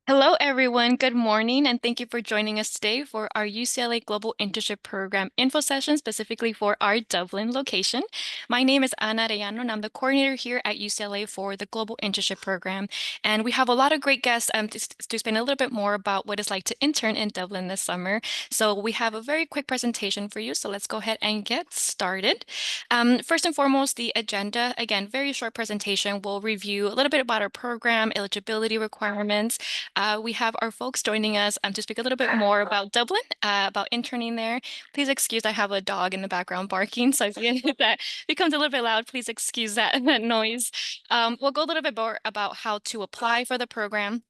Hello, everyone. Good morning, and thank you for joining us today for our UCLA Global Internship Program info session, specifically for our Dublin location. My name is Ana Arellano, and I'm the coordinator here at UCLA for the Global Internship Program. And we have a lot of great guests to explain a little bit more about what it's like to intern in Dublin this summer. So we have a very quick presentation for you. So let's go ahead and get started. First and foremost, the agenda. Again, very short presentation. We'll review a little bit about our program, eligibility requirements. We have our folks joining us to speak a little bit more about Dublin, about interning there. Please excuse, I have a dog in the background barking, so if that becomes a little bit loud, please excuse that noise. We'll go a little bit more about how to apply for the program,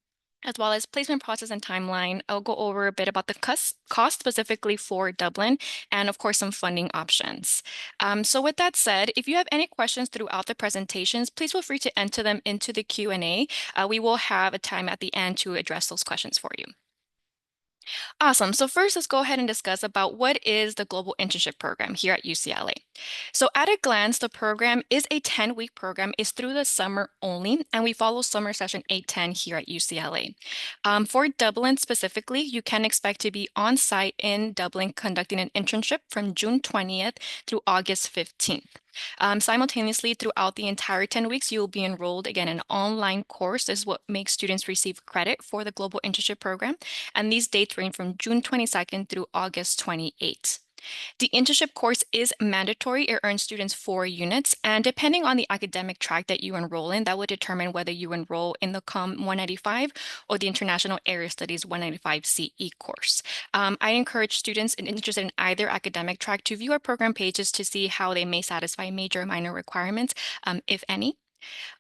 as well as placement process and timeline. I'll go over a bit about the cost specifically for Dublin, and of course, some funding options. So with that said, if you have any questions throughout the presentations, please feel free to enter them into the Q&A. We will have a time at the end to address those questions for you. Awesome. So first, let's go ahead and discuss about what is the Global Internship Program here at UCLA. So at a glance, the program is a 10-week program. It's through the summer only, and we follow summer session 810 here at UCLA. For Dublin specifically, you can expect to be on site in Dublin conducting an internship from June 20th through August 15th. Simultaneously, throughout the entire 10 weeks, you will be enrolled again in an online course. This is what makes students receive credit for the Global Internship Program. And these dates range from June 22nd through August 28th. The internship course is mandatory. It earns students 4 units, and depending on the academic track that you enroll in, that would determine whether you enroll in the COM 195 or the International Area Studies 195 CE course. I encourage students interested in either academic track to view our program pages to see how they may satisfy major or minor requirements, if any.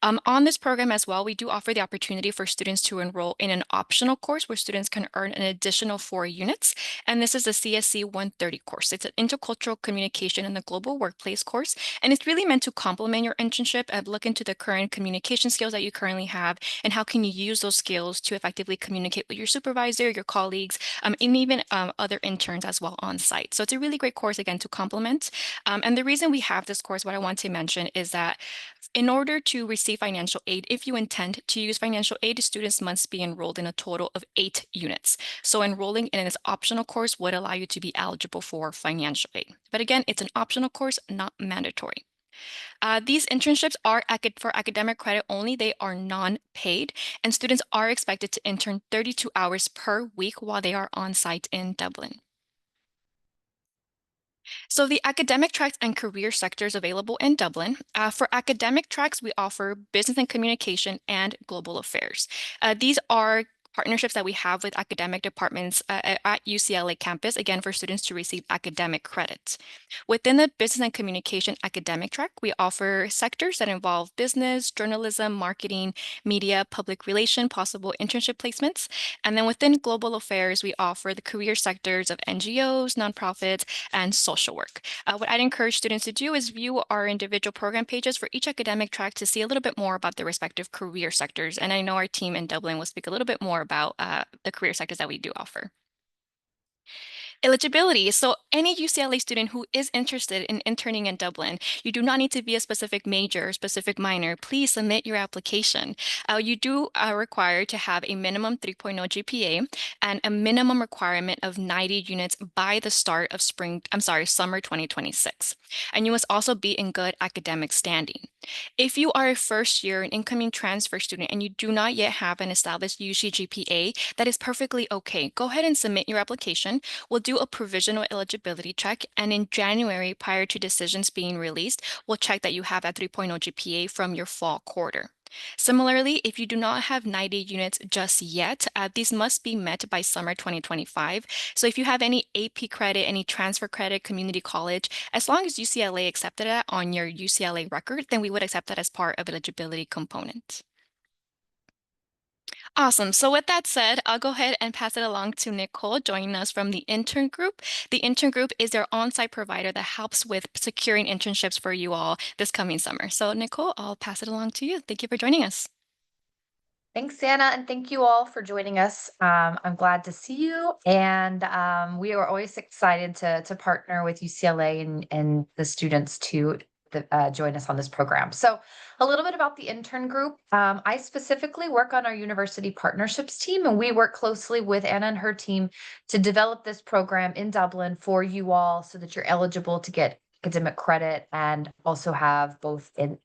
On this program as well, we do offer the opportunity for students to enroll in an optional course where students can earn an additional 4 units. And this is the CSC 130 course. It's an intercultural communication in the global workplace course. And it's really meant to complement your internship and look into the current communication skills that you currently have and how can you use those skills to effectively communicate with your supervisor, your colleagues, and even other interns as well on site. So it's a really great course, again, to complement. And the reason we have this course, what I want to mention is that in order to receive financial aid, if you intend to use financial aid, students must be enrolled in a total of 8 units. So enrolling in this optional course would allow you to be eligible for financial aid. But again, it's an optional course, not mandatory. These internships are for academic credit only. They are non-paid, and students are expected to intern 32 hours per week while they are on site in Dublin. So the academic tracks and career sectors available in Dublin. For academic tracks, we offer business and communication and global affairs. These are partnerships that we have with academic departments at UCLA campus, again, for students to receive academic credit. Within the business and communication academic track, we offer sectors that involve business, journalism, marketing, media, public relation, possible internship placements. And then within global affairs, we offer the career sectors of NGOs, nonprofits, and social work. What I'd encourage students to do is view our individual program pages for each academic track to see a little bit more about the respective career sectors. And I know our team in Dublin will speak a little bit more about the career sectors that we do offer. Eligibility. So any UCLA student who is interested in interning in Dublin, you do not need to be a specific major or specific minor. Please submit your application. You do require to have a minimum 3.0 GPA and a minimum requirement of 90 units by the start of summer 2026. And you must also be in good academic standing. If you are a first year an incoming transfer student and you do not yet have an established UC GPA, that is perfectly okay. Go ahead and submit your application. We'll do a provisional eligibility check, and in January, prior to decisions being released, we'll check that you have that 3.0 GPA from your fall quarter. Similarly, if you do not have 90 units just yet, these must be met by summer 2025. So if you have any AP credit, any transfer credit, community college, as long as UCLA accepted it on your UCLA record, then we would accept that as part of eligibility component. Awesome. So with that said, I'll go ahead and pass it along to Nicole joining us from the intern group. The intern group is their on-site provider that helps with securing internships for you all this coming summer. So Nicole, I'll pass it along to you. Thank you for joining us. Thanks, Anna, and thank you all for joining us. I'm glad to see you, and we are always excited to partner with UCLA and the students to join us on this program. So a little bit about the intern group. I specifically work on our university partnerships team, and we work closely with Anna and her team to develop this program in Dublin for you all so that you're eligible to get academic credit and also have both in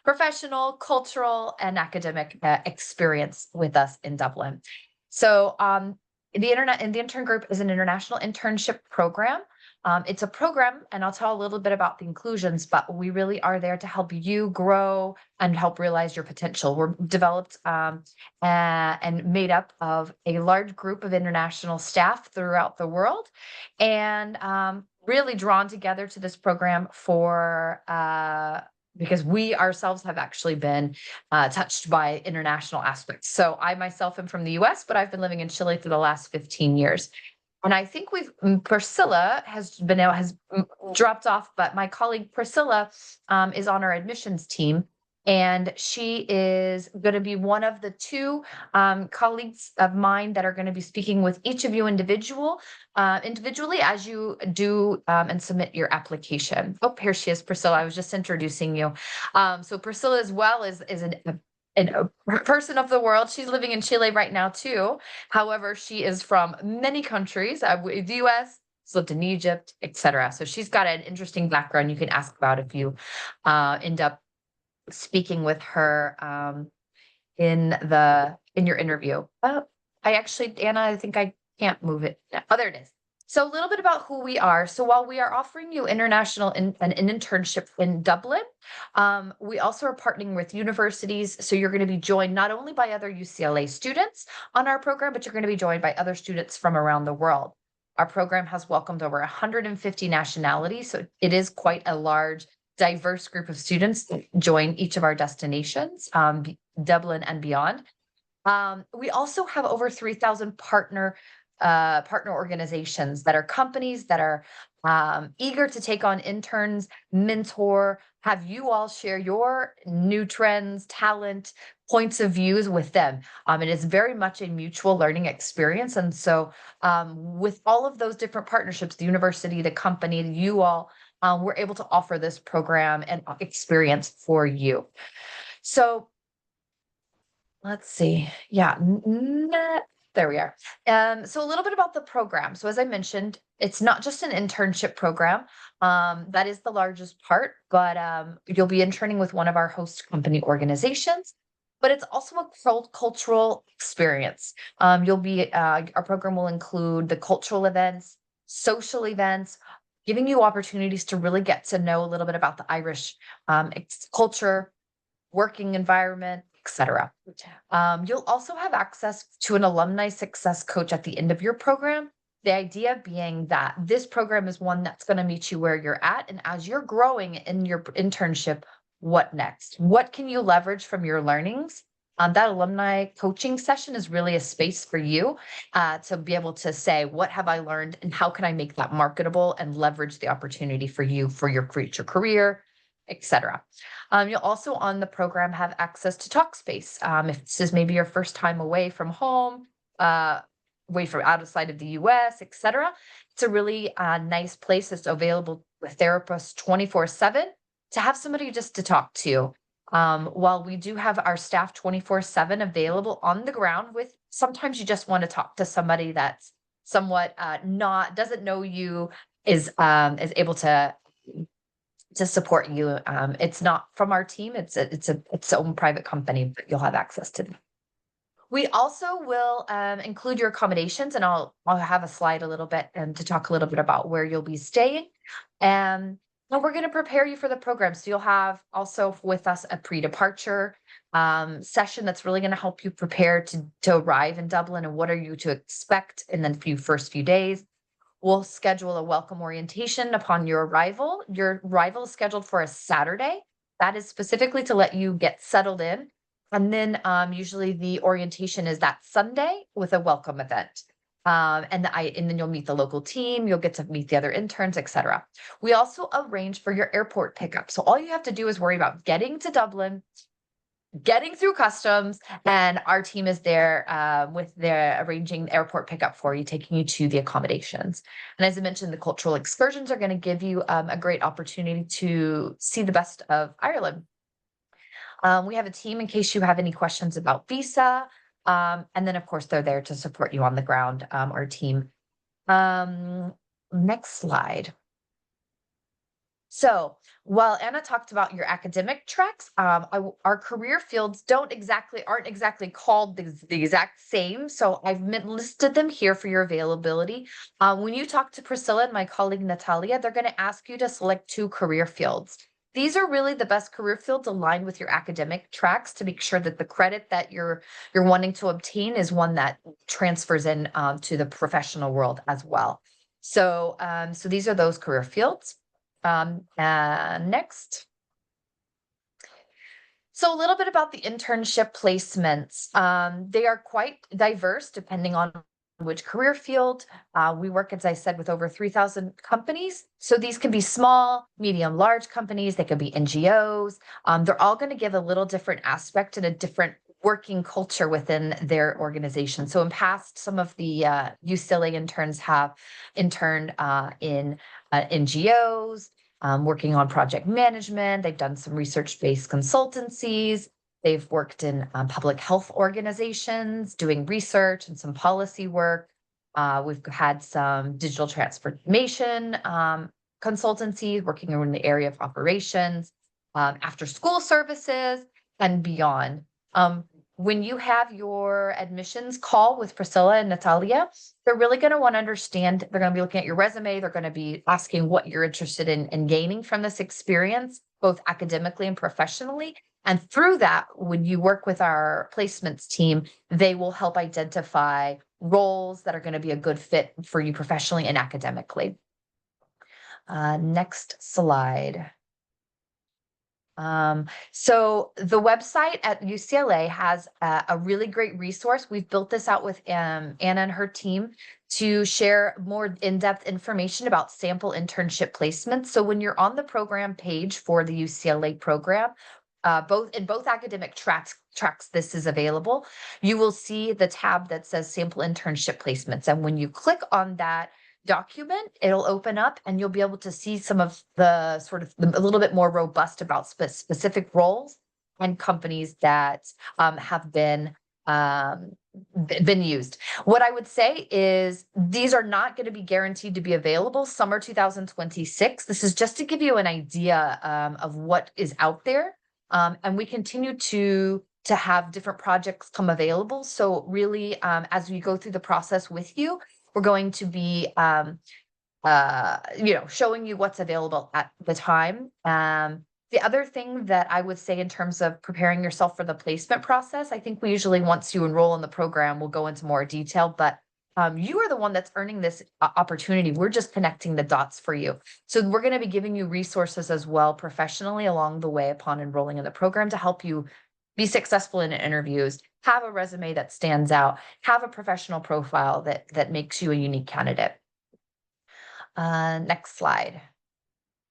professional, cultural, and academic experience with us in Dublin. So the intern group is an international internship program. It's a program, and I'll tell a little bit about the inclusions, but we really are there to help you grow and help realize your potential. We're developed and made up of a large group of international staff throughout the world, and really drawn together to this program for because we ourselves have actually been touched by international aspects. So I myself am from the US, but I've been living in Chile for the last 15 years. And I think Priscilla has dropped off, but my colleague Priscilla is on our admissions team. And she is going to be one of the two colleagues of mine that are going to be speaking with each of you individually as you do and submit your application. Oh, here she is, Priscilla. I was just introducing you. So Priscilla as well is a person of the world. She's living in Chile right now too. However, she is from many countries, the US, lived in Egypt, etc. So she's got an interesting background you can ask about if you end up speaking with her in your interview. Oh, Anna, I think I can't move it. Oh, there it is. So a little bit about who we are. So while we are offering you an internship in Dublin, we also are partnering with universities. So you're going to be joined not only by other UCLA students on our program, but you're going to be joined by other students from around the world. Our program has welcomed over 150 nationalities, so it is quite a large, diverse group of students that join each of our destinations, Dublin and beyond. We also have over 3,000 partner organizations that are companies that are eager to take on interns, mentor, have you all share your new trends, talent, points of views with them. It is very much a mutual learning experience. And so with all of those different partnerships, the university, the company, you all, we're able to offer this program and experience for you. So let's see. Yeah, there we are. So a little bit about the program. So as I mentioned, it's not just an internship program. That is the largest part, but you'll be interning with one of our host company organizations. But it's also a cultural experience. Our program will include the cultural events, social events, giving you opportunities to really get to know a little bit about the Irish culture, working environment, etc. You'll also have access to an alumni success coach at the end of your program. The idea being that this program is one that's going to meet you where you're at. And as you're growing in your internship, what next? What can you leverage from your learnings? That alumni coaching session is really a space for you to be able to say, what have I learned and how can I make that marketable and leverage the opportunity for you for your future career, etc. You'll also on the program have access to Talkspace. If this is maybe your first time away from home, away from outside of the US, etc. It's a really nice place that's available with therapists 24/7 to have somebody just to talk to. While we do have our staff 24/7 available on the ground with, sometimes you just want to talk to somebody that's somewhat doesn't know you, is able to support you. It's not from our team. It's its own private company, but you'll have access to them. We also will include your accommodations, and I'll have a slide a little bit and to talk a little bit about where you'll be staying. And we're going to prepare you for the program. So you'll have also with us a pre-departure session that's really going to help you prepare to arrive in Dublin and what are you to expect in the first few days. We'll schedule a welcome orientation upon your arrival. Your arrival is scheduled for a Saturday. That is specifically to let you get settled in. And then usually the orientation is that Sunday with a welcome event. And then you'll meet the local team, you'll get to meet the other interns, etc. We also arrange for your airport pickup. So all you have to do is worry about getting to Dublin, getting through customs, and our team is there with their arranging airport pickup for you, taking you to the accommodations. And as I mentioned, the cultural excursions are going to give you a great opportunity to see the best of Ireland. We have a team in case you have any questions about visa. And then, of course, they're there to support you on the ground, our team. Next slide. So while Anna talked about your academic tracks, our career fields aren't exactly called the exact same. So I've listed them here for your availability. When you talk to Priscilla and my colleague Natalia, they're going to ask you to select 2 career fields. These are really the best career fields aligned with your academic tracks to make sure that the credit that you're wanting to obtain is one that transfers in to the professional world as well. So so these are those career fields. And next. So a little bit about the internship placements. They are quite diverse depending on which career field. We work, as I said, with over 3,000 companies. So these can be small, medium, large companies. They could be NGOs. They're all going to give a little different aspect and a different working culture within their organization. So in past, some of the UCLA interns have interned in NGOs, working on project management. They've done some research-based consultancies. They've worked in public health organizations, doing research and some policy work. We've had some digital transformation consultancies working in the area of operations, after school services, and beyond. When you have your admissions call with Priscilla and Natalia, they're really going to want to understand. They're going to be looking at your resume. They're going to be asking what you're interested in gaining from this experience, both academically and professionally. And through that, when you work with our placements team, they will help identify roles that are going to be a good fit for you professionally and academically. Next slide. So the website at UCLA has a really great resource. We've built this out with Anna and her team to share more in-depth information about sample internship placements. So when you're on the program page for the UCLA program, both academic tracks, this is available. You will see the tab that says sample internship placements. And when you click on that document, it'll open up and you'll be able to see some of the sort of a little bit more robust about specific roles and companies that have been used. What I would say is these are not going to be guaranteed to be available summer 2026. This is just to give you an idea of what is out there. And we continue to have different projects come available. So really, as we go through the process with you, we're going to be, showing you what's available at the time. The other thing that I would say in terms of preparing yourself for the placement process, I think we usually, once you enroll in the program, we'll go into more detail, but you are the one that's earning this opportunity. We're just connecting the dots for you. So we're going to be giving you resources as well professionally along the way upon enrolling in the program to help you be successful in interviews, have a resume that stands out, have a professional profile that makes you a unique candidate. Next slide.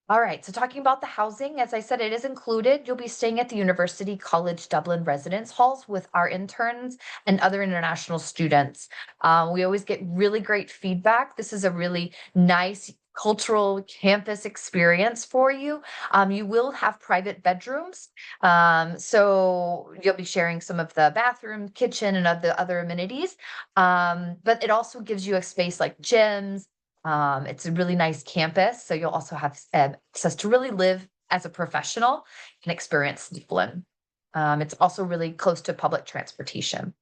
All right, so talking about the housing, as I said, it is included. You'll be staying at the University College Dublin residence halls with our interns and other international students. We always get really great feedback. This is a really nice cultural campus experience for you. You will have private bedrooms. So you'll be sharing some of the bathroom, kitchen, and other amenities. But it also gives you a space like gyms. It's a really nice campus, so you'll also have access to really live as a professional and experience Dublin. It's also really close to public transportation.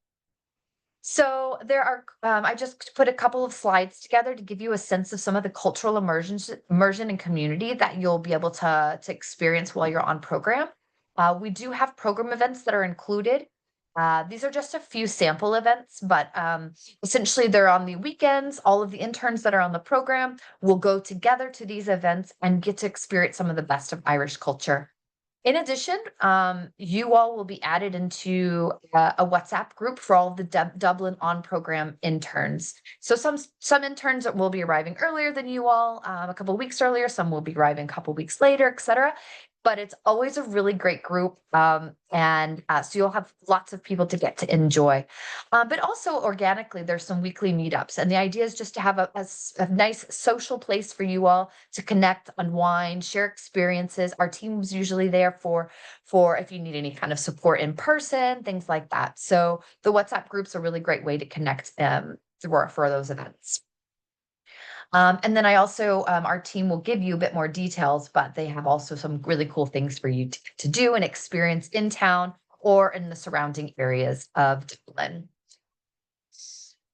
So there are, I just put a couple of slides together to give you a sense of some of the cultural immersion and community that you'll be able to experience while you're on program. We do have program events that are included. These are just a few sample events, but essentially they're on the weekends. All of the interns that are on the program will go together to these events and get to experience some of the best of Irish culture. In addition, you all will be added into a WhatsApp group for all of the Dublin on-program interns. So some interns will be arriving earlier than you all, a couple of weeks earlier. Some will be arriving a couple of weeks later, etc. but it's always a really great group. And so you'll have lots of people to get to enjoy. But also organically, there's some weekly meetups. And the idea is just to have a nice social place for you all to connect, unwind, share experiences. Our team's usually there for if you need any kind of support in person, things like that. So the WhatsApp group's a really great way to connect for those events. And then I also, our team will give you a bit more details, but they have also some really cool things for you to do and experience in town or in the surrounding areas of Dublin.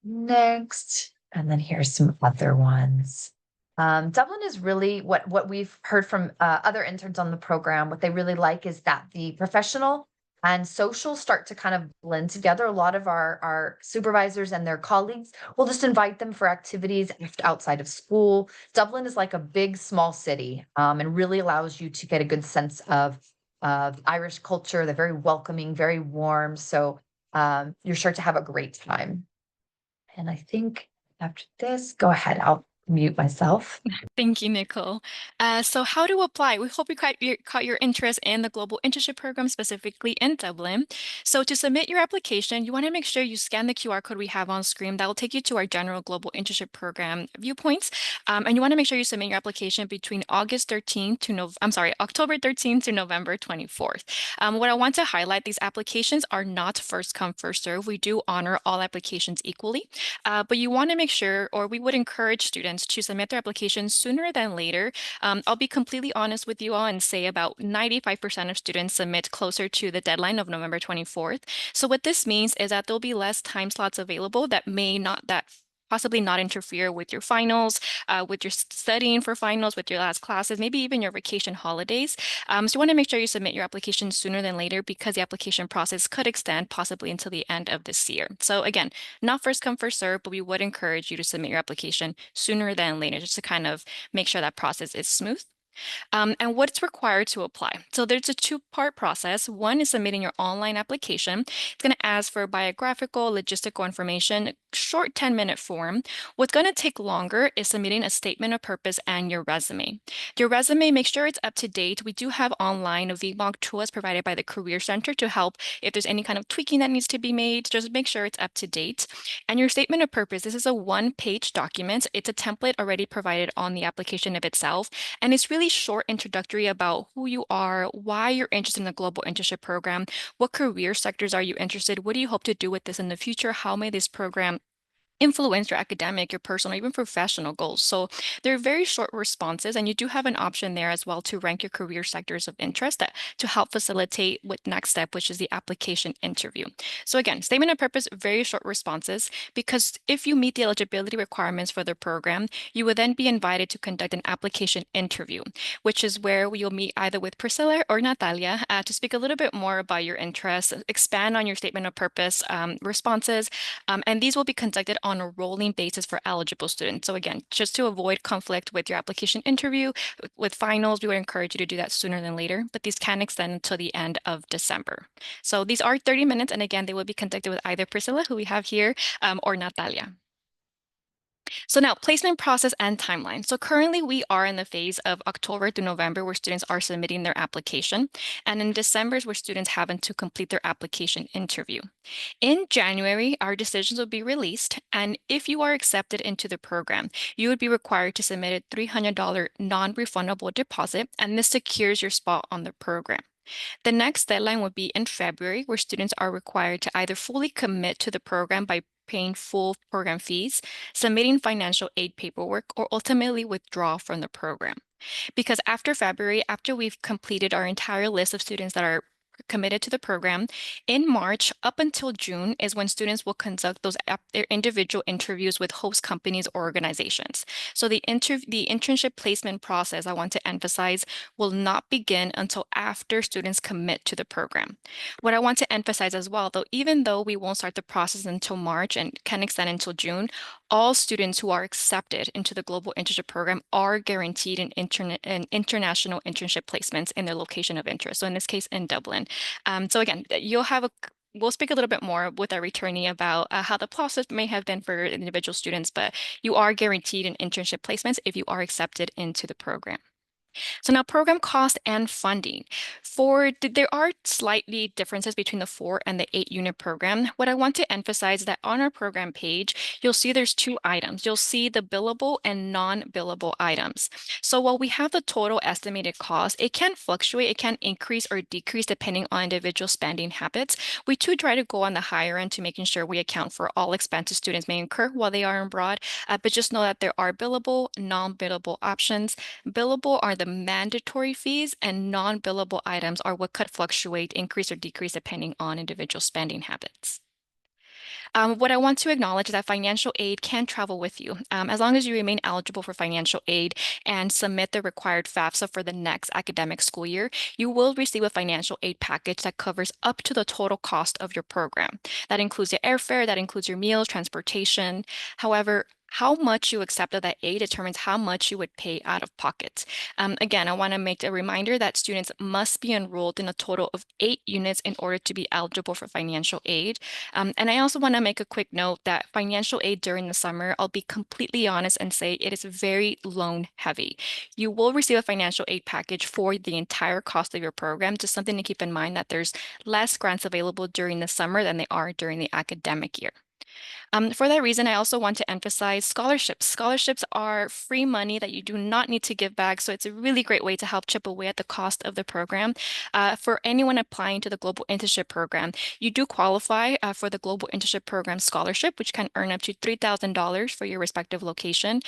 Next, and then here's some other ones. Dublin is really what we've heard from other interns on the program. What they really like is that the professional and social start to kind of blend together. A lot of our supervisors and their colleagues will just invite them for activities outside of school. Dublin is like a big, small city, and really allows you to get a good sense of Irish culture. They're very welcoming, very warm. So you're sure to have a great time. And I think after this, go ahead, I'll mute myself. Thank you, Nicole. So how to apply? We hope you caught your interest in the Global Internship Program, specifically in Dublin. So to submit your application, you want to make sure you scan the QR code we have on screen. That will take you to our general Global Internship Program viewpoints. And you want to make sure you submit your application between October 13th to November 24th. What I want to highlight, these applications are not first come, first serve. We do honor all applications equally. But you want to make sure, or we would encourage students to submit their applications sooner than later. I'll be completely honest with you all and say about 95% of students submit closer to the deadline of November 24th. So what this means is that there'll be less time slots available that possibly not interfere with your finals, with your studying for finals, with your last classes, maybe even your vacation holidays. So you want to make sure you submit your application sooner than later because the application process could extend possibly until the end of this year. So again, not first come, first serve, but we would encourage you to submit your application sooner than later just to kind of make sure that process is smooth. And what's required to apply. So there's a two-part process. One is submitting your online application. It's going to ask for biographical, logistical information, short 10-minute form. What's going to take longer is submitting a statement of purpose and your resume. Your resume, make sure it's up to date. We do have online a VMOG tool as provided by the Career Center to help if there's any kind of tweaking that needs to be made. Just make sure it's up to date. And your statement of purpose, this is a one-page document. It's a template already provided on the application of itself. And it's really short introductory about who you are, why you're interested in the Global Internship Program, what career sectors are you interested, what do you hope to do with this in the future, how may this program influence your academic, your personal, even professional goals. So they're very short responses, and you do have an option there as well to rank your career sectors of interest to help facilitate with next step, which is the application interview. So again, statement of purpose, very short responses, because if you meet the eligibility requirements for the program, you will then be invited to conduct an application interview, which is where you'll meet either with Priscilla or Natalia to speak a little bit more about your interests, expand on your statement of purpose responses, and these will be conducted on a rolling basis for eligible students. So again, just to avoid conflict with your application interview, with finals, we would encourage you to do that sooner than later, but these can extend until the end of December. So these are 30 minutes, and again, they will be conducted with either Priscilla, who we have here, or Natalia. So now placement process and timeline. So currently we are in the phase of October to November where students are submitting their application. And in December is where students having to complete their application interview. In January, our decisions will be released. And if you are accepted into the program, you would be required to submit a $300 non-refundable deposit, and this secures your spot on the program. The next deadline would be in February, where students are required to either fully commit to the program by paying full program fees, submitting financial aid paperwork, or ultimately withdraw from the program. Because after February, after we've completed our entire list of students that are committed to the program, in March up until June is when students will conduct their individual interviews with host companies or organizations. So the internship placement process, I want to emphasize, will not begin until after students commit to the program. What I want to emphasize as well, though, even though we won't start the process until March and can extend until June, all students who are accepted into the Global Internship Program are guaranteed an international internship placements in their location of interest. So in this case, in Dublin. So again, we'll speak a little bit more with our returnee about how the process may have been for individual students, but you are guaranteed an internship placements if you are accepted into the program. So now program cost and funding. There are slightly differences between the 4 and the 8 unit program. What I want to emphasize is that on our program page, you'll see there's two items. You'll see the billable and non-billable items. So while we have the total estimated cost, it can fluctuate, it can increase or decrease depending on individual spending habits. We too try to go on the higher end to making sure we account for all expenses students may incur while they are abroad, but just know that there are billable, non-billable options. Billable are the mandatory fees, and non-billable items are what could fluctuate, increase or decrease depending on individual spending habits. What I want to acknowledge is that financial aid can travel with you. As long as you remain eligible for financial aid and submit the required FAFSA for the next academic school year, you will receive a financial aid package that covers up to the total cost of your program. That includes your airfare, that includes your meals, transportation. However, how much you accept of that aid determines how much you would pay out of pocket. Again, I want to make a reminder that students must be enrolled in a total of 8 units in order to be eligible for financial aid. And I also want to make a quick note that financial aid during the summer, I'll be completely honest and say it is very loan heavy. You will receive a financial aid package for the entire cost of your program. Just something to keep in mind that there's less grants available during the summer than they are during the academic year. For that reason, I also want to emphasize scholarships. Scholarships are free money that you do not need to give back, so it's a really great way to help chip away at the cost of the program. For anyone applying to the Global Internship Program, you do qualify for the Global Internship Program scholarship, which can earn up to $3,000 for your respective location.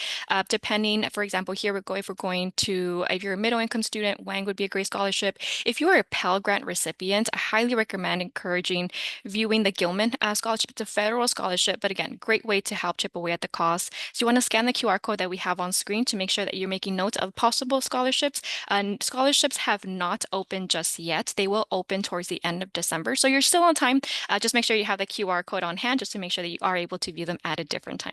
Depending, for example, here if we're going to, if you're a middle income student, Wang would be a great scholarship. If you are a Pell Grant recipient, I highly recommend encouraging viewing the Gilman scholarship. It's a federal scholarship, but again, great way to help chip away at the cost. So you want to scan the QR code that we have on screen to make sure that you're making notes of possible scholarships. And scholarships have not opened just yet. They will open towards the end of December. So you're still on time. Just make sure you have the QR code on hand just to make sure that you are able to view them at a different time.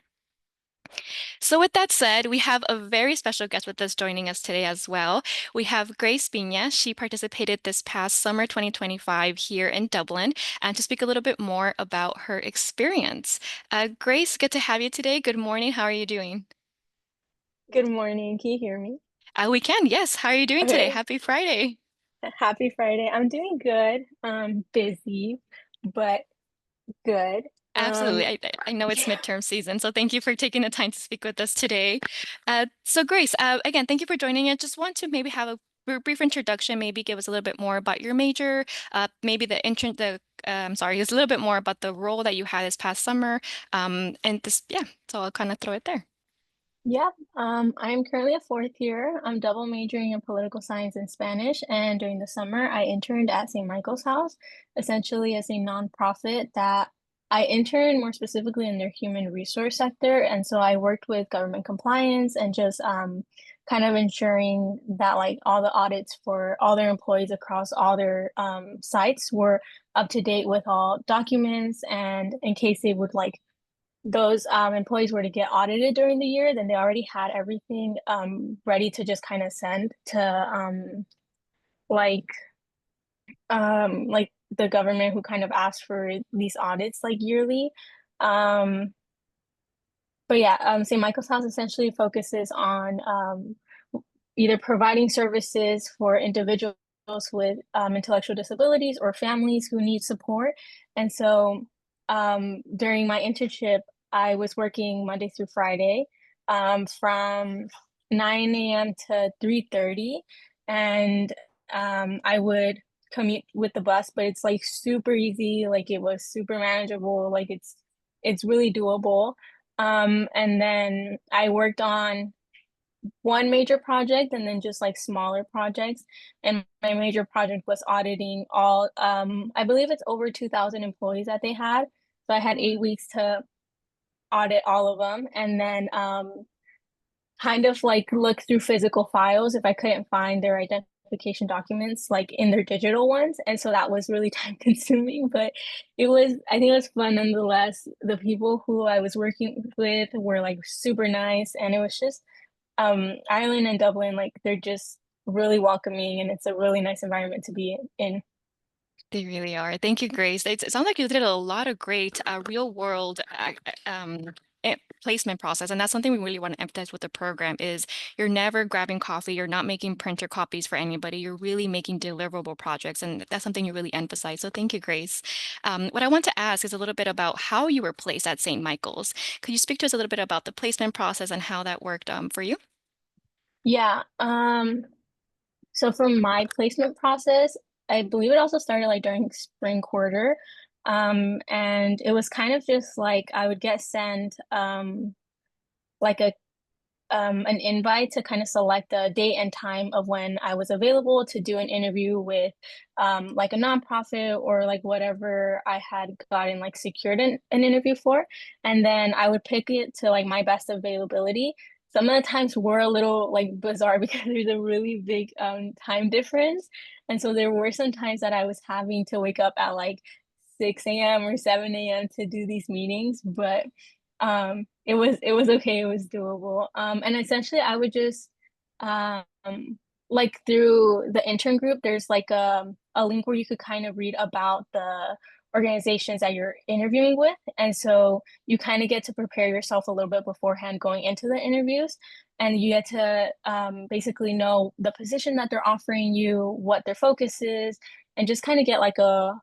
So with that said, we have a very special guest with us joining us today as well. We have Grace Piña. She participated this past summer 2025 here in Dublin, and to speak a little bit more about her experience. Grace, good to have you today. Good morning. How are you doing? Good morning. Can you hear me? We can, yes. How are you doing today? Okay. Happy Friday. Happy Friday. I'm doing good. Busy, but good. Absolutely. I know it's midterm season, so thank you for taking the time to speak with us today. So Grace, again, thank you for joining us. Just want to maybe have a brief introduction, maybe give us a little bit more about your major, maybe sorry, just a little bit more about the role that you had this past summer. And this, yeah, so I'll kind of throw it there. Yeah, I'm currently a fourth year. I'm double majoring in political science and Spanish, and during the summer, I interned at St. Michael's House, essentially as a nonprofit that I interned more specifically in their human resource sector. And so I worked with government compliance and just kind of ensuring that like all the audits for all their employees across all their sites were up to date with all documents, and in case they would like those employees were to get audited during the year, then they already had everything ready to just kind of send to like like the government who kind of asked for these audits like yearly. Um, but yeah, St. Michael's House essentially focuses on either providing services for individuals with intellectual disabilities or families who need support. And so during my internship, I was working Monday through Friday from 9 a.m. to 3:30. And I would commute with the bus, but it's like super easy. Like it was super manageable. Like it's really doable. And then I worked on one major project and then just like smaller projects. And my major project was auditing all, I believe it's over 2,000 employees that they had. So I had 8 weeks to audit all of them. And then kind of like look through physical files if I couldn't find their identification documents like in their digital ones. And so that was really time consuming, but I think it was fun nonetheless. The people who I was working with were like super nice, and it was just Ireland and Dublin, like they're just really welcoming, and it's a really nice environment to be in. They really are. Thank you, Grace. It sounds like you did a lot of great real world placement process. And that's something we really want to emphasize with the program is you're never grabbing coffee. You're not making printer copies for anybody. You're really making deliverable projects. And that's something you really emphasize. So thank you, Grace. What I want to ask is a little bit about how you were placed at St. Michael's. Could you speak to us a little bit about the placement process and how that worked for you? Yeah. So for my placement process, I believe it also started like during spring quarter. And it was kind of just like I would get sent like an invite to kind of select the date and time of when I was available to do an interview with like a nonprofit or like whatever I had gotten like secured an interview for. And then I would pick it to like my best availability. Some of the times were a little like bizarre because there's a really big time difference. And so there were some times that I was having to wake up at like 6 a.m. or 7 a.m. to do these meetings, but it was okay, it was doable. And essentially I would just um like through the intern group, there's like a link where you could kind of read about the organizations that you're interviewing with. And so you kind of get to prepare yourself a little bit beforehand going into the interviews. And you get to basically know the position that they're offering you, what their focus is, and just kind of get like a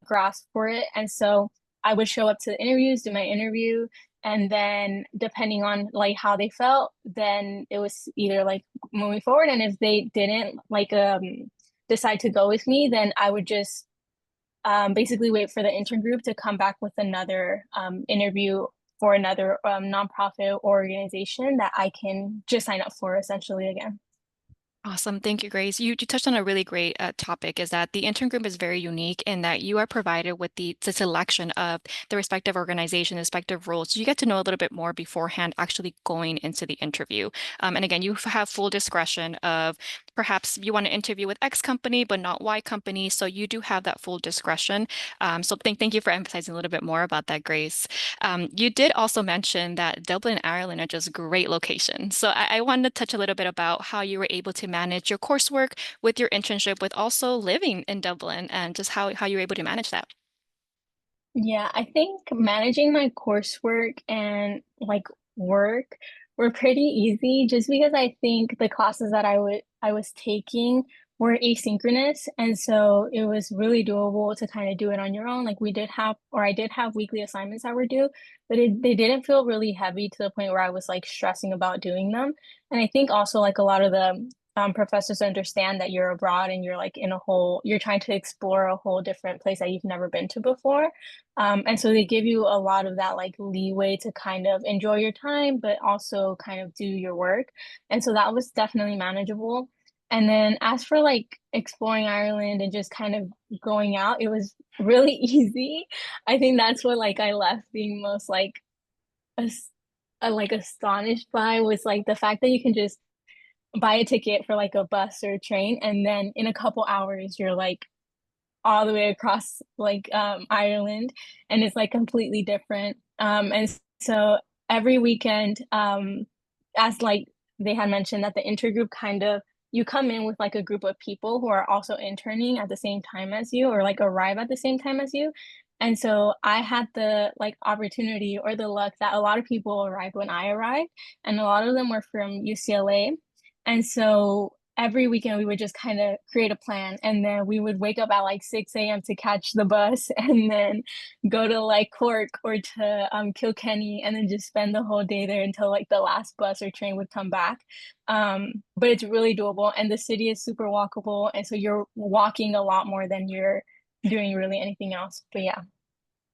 grasp for it. And so I would show up to the interviews, do my interview, and then depending on like how they felt, then it was either like moving forward. And if they didn't like decide to go with me, then I would just basically wait for the intern group to come back with another interview for another nonprofit organization that I can just sign up for essentially again. Awesome. Thank you, Grace. You touched on a really great topic is that the intern group is very unique in that you are provided with the selection of the respective organization, respective roles. So you get to know a little bit more beforehand actually going into the interview. And again, you have full discretion of perhaps you want to interview with X company, but not Y company. So you do have that full discretion. So thank you for emphasizing a little bit more about that, Grace. You did also mention that Dublin, Ireland are just great locations. So I wanted to touch a little bit about how you were able to manage your coursework with your internship, with also living in Dublin and just how you were able to manage that. Yeah, I think managing my coursework and like work were pretty easy just because I think the classes that I was taking were asynchronous, and so it was really doable to kind of do it on your own. Like we did have or I did have weekly assignments that were due, but they didn't feel really heavy to the point where I was like stressing about doing them. And I think also like a lot of the professors understand that you're abroad and you're like in a whole you're trying to explore a whole different place that you've never been to before. And so they give you a lot of that like leeway to kind of enjoy your time, but also kind of do your work. And so that was definitely manageable. And then as for like exploring Ireland and just kind of going out, it was really easy. I think that's what like I left being most like as like astonished by was like the fact that you can just buy a ticket for like a bus or a train, and then in a couple hours you're like all the way across like Ireland, and it's like completely different. And so every weekend, as like they had mentioned that the intergroup kind of you come in with like a group of people who are also interning at the same time as you or like arrive at the same time as you. And so I had the like opportunity or the luck that a lot of people arrived when I arrived, and a lot of them were from UCLA. And so every weekend we would just kind of create a plan, and then we would wake up at like 6 a.m. to catch the bus and then go to like Cork or to Kilkenny and then just spend the whole day there until like the last bus or train would come back. But it's really doable, and the city is super walkable, and so you're walking a lot more than you're doing really anything else. But yeah.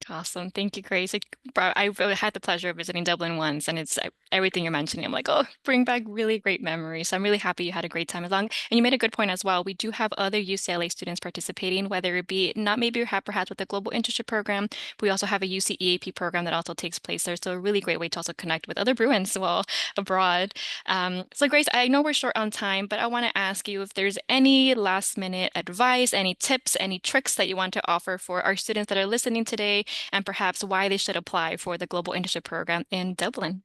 Awesome. Thank you, Grace. I've had the pleasure of visiting Dublin once, and it's everything you're mentioning. I'm like, oh, bring back really great memories. So I'm really happy you had a great time along. And you made a good point as well. We do have other UCLA students participating, whether it be not maybe perhaps with the Global Internship Program, but we also have a UC EAP program that also takes place there. So a really great way to also connect with other Bruins while abroad. So Grace, I know we're short on time, but I want to ask you if there's any last minute advice, any tips, any tricks that you want to offer for our students that are listening today and perhaps why they should apply for the Global Internship Program in Dublin.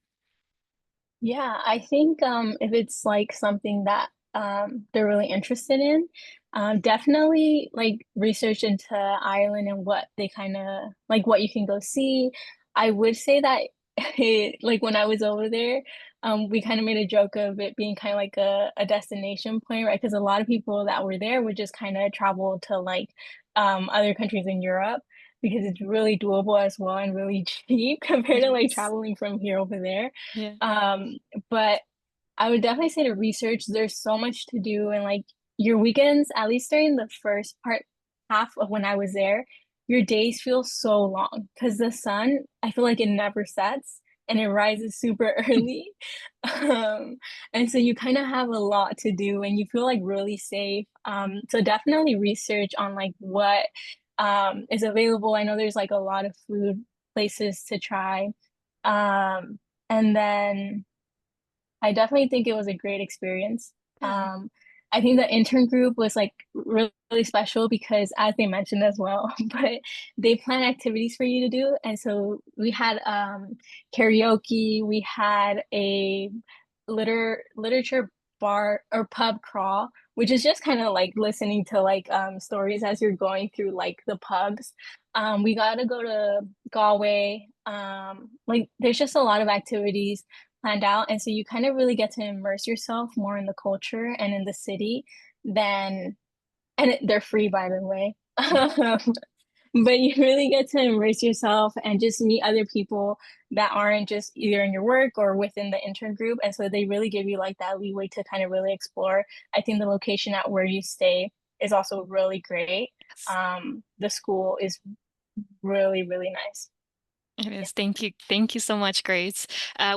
Yeah, I think if it's like something that they're really interested in, definitely like research into Ireland and what they kind of like what you can go see. I would say that like when I was over there, we kind of made a joke of it being kind of like a destination point, right? Because a lot of people that were there would just kind of travel to like other countries in Europe because it's really doable as well and really cheap compared to like Yes. traveling from here over there. Yeah. Um, but I would definitely say to research, there's so much to do and like your weekends, at least during the first part half of when I was there, your days feel so long because the sun, I feel like it never sets and it rises super early. Um, and so you kind of have a lot to do and you feel like really safe. So definitely research on like what is available. I know there's like a lot of food places to try. And then I definitely think it was a great experience. Yeah. I think the intern group was like really special because, as they mentioned as well, but they plan activities for you to do. And so we had karaoke, we had a literature bar or pub crawl, which is just kind of like listening to like stories as you're going through like the pubs. We got to go to Galway. Like there's just a lot of activities planned out. And so you kind of really get to immerse yourself more in the culture and in the city than, they're free, by the way. But you really get to immerse yourself and just meet other people that aren't just either in your work or within the intern group. And so they really give you like that leeway to kind of really explore. I think the location at where you stay is also really great. Yes. The school is really, really nice. It is. Thank you. Thank you so much, Grace.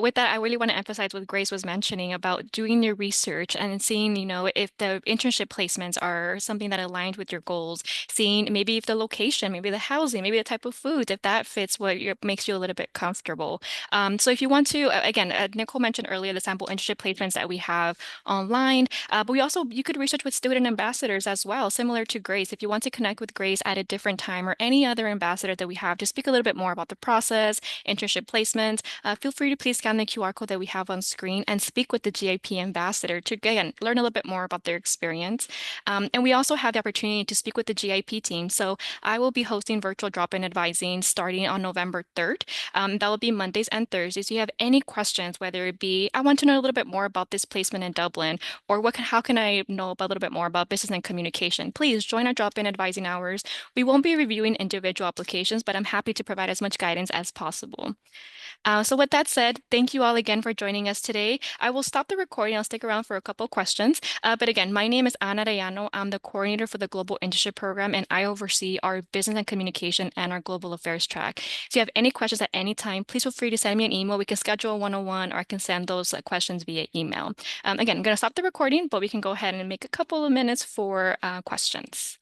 With that, I really want to emphasize what Grace was mentioning about doing your research and seeing, if the internship placements are something that aligned with your goals, seeing maybe if the location, maybe the housing, maybe the type of food, if that fits makes you a little bit comfortable. So if you want to, again, Nicole mentioned earlier the sample internship placements that we have online, but you could research with student ambassadors as well, similar to Grace. If you want to connect with Grace at a different time or any other ambassador that we have to speak a little bit more about the process, internship placements, feel free to please scan the QR code that we have on screen and speak with the GIP ambassador to, again, learn a little bit more about their experience. And we also have the opportunity to speak with the GIP team. So I will be hosting virtual drop-in advising starting on November 3rd. That will be Mondays and Thursdays. If you have any questions, whether it be, I want to know a little bit more about this placement in Dublin, or how can I know a little bit more about business and communication, please join our drop-in advising hours. We won't be reviewing individual applications, but I'm happy to provide as much guidance as possible. So with that said, thank you all again for joining us today. I will stop the recording. I'll stick around for a couple questions. But again, my name is Ana Reyano. I'm the coordinator for the Global Internship Program, and I oversee our business and communication and our global affairs track. So if you have any questions at any time, please feel free to send me an email. We can schedule a one-on-one, or I can send those questions via email. Again, I'm going to stop the recording, but we can go ahead and make a couple of minutes for questions.